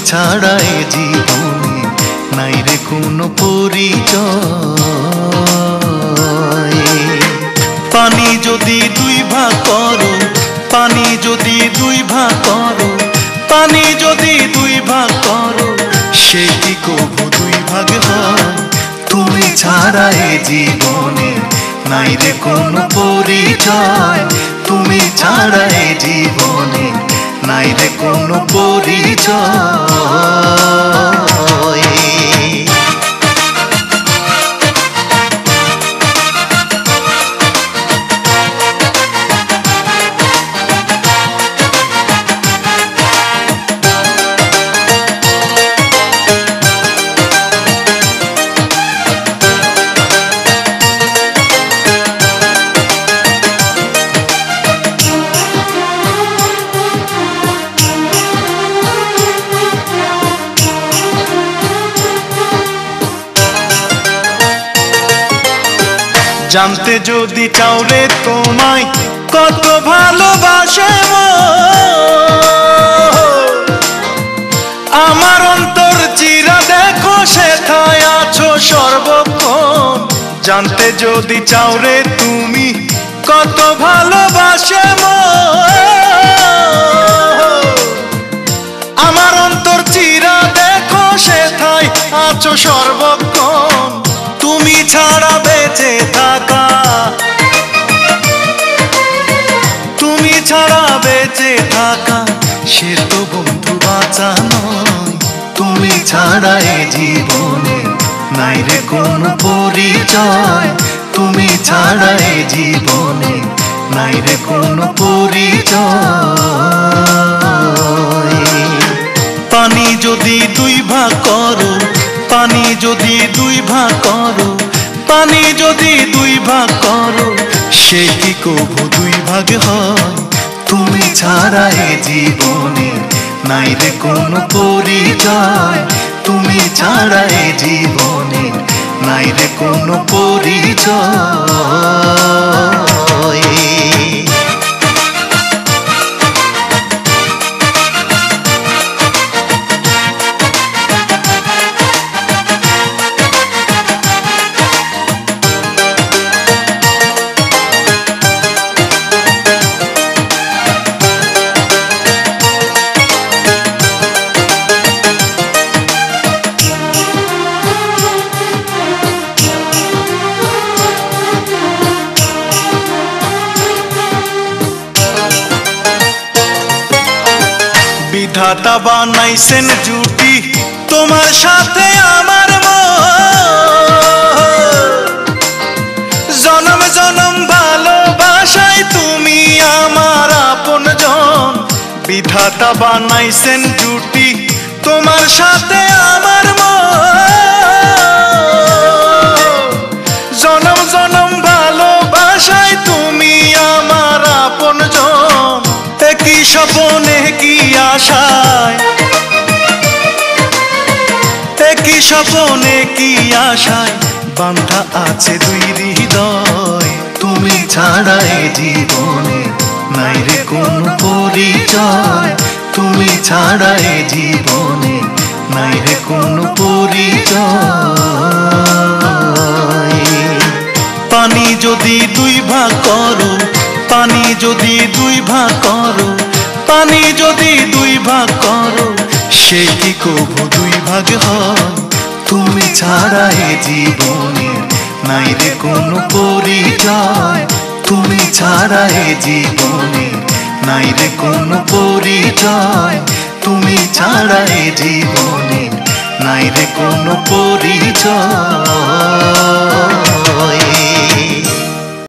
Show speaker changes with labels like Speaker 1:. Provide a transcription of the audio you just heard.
Speaker 1: ছাড়া এ জীবনে নাই রে কোনো পরিচয়। পানি যদি দুই ভাগ করো, পানি যদি দুই ভাগ করো, পানি যদি দুই ভাগ করো, সে কি কবু দুই ভাগ হয়? তুমি ছাড়া এ জীবনে নাই রে কোনো পরিচয়। তুমি ছাড়া এ জীবনে নাই রে কোনো পরিচয়। জানতে যদি চাও রে তোমায় কত ভালোবাসে আমার অন্তর চিরা দেখো সেথায় আছো সর্বক্ষণ। জানতে যদি চাও রে তুমি কত ভালোবাসে আমার অন্তর চিরা দেখো সেথায় আছো সর্বক্ষণ। তুমি ছাড়া বেঁচে থাকা, তুমি ছাড়া বেঁচে থাকা সে তো বন্ধু বাঁচা নয়। তুমি ছাড়া এ জীবনে নাই রে কোনো পরিচয়। তুমি ছাড়া এ জীবনে নাই রে কোনো পরিচয়। পানি যদি দুই ভাগ করো, পানি যদি দুই ভাগ করো, পানি যদি দুই ভাগ করো, সে কি কবু দুই ভাগ হয়? তুমি ছাড়া এ জীবনে নাই রে কোনো পরিচয়। তুমি ছাড়া এ জীবনে নাই রে কোনো পরিচয়। বিধাতা বানাইছেন জুটি তোমার সাথে আমার জনম জনম ভালোবাসায় তুমি আমার আপনজন। বিধাতা বানাইছেন জুটি তোমার সাথে আমার জনম জনম ভালোবাসায় তুমি আমার আপনজন। একই স্বপনে কি আশায়, একই স্বপনে কি আশায় বাঁধা আছে দুই হৃদয়। তুমি ছাড়া এ জীবনে নাই রে কোনো পরিচয়। তুমি ছাড়া এ জীবনে নাই রে কোনো পরিচয়। পানি যদি দুই ভাগ করো, পানি যদি দুই ভাগ করো, পানি যদি দুই ভাগ করো, সে কি কবু দুই ভাগ হয়? তুমি ছাড়া এ জীবনে নাই রে কোনো পরিচয়। তুমি ছাড়া এ জীবনে নাই রে কোনো পরিচয়। তুমি ছাড়া এ জীবনে নাই রে কোনো পরিচয়।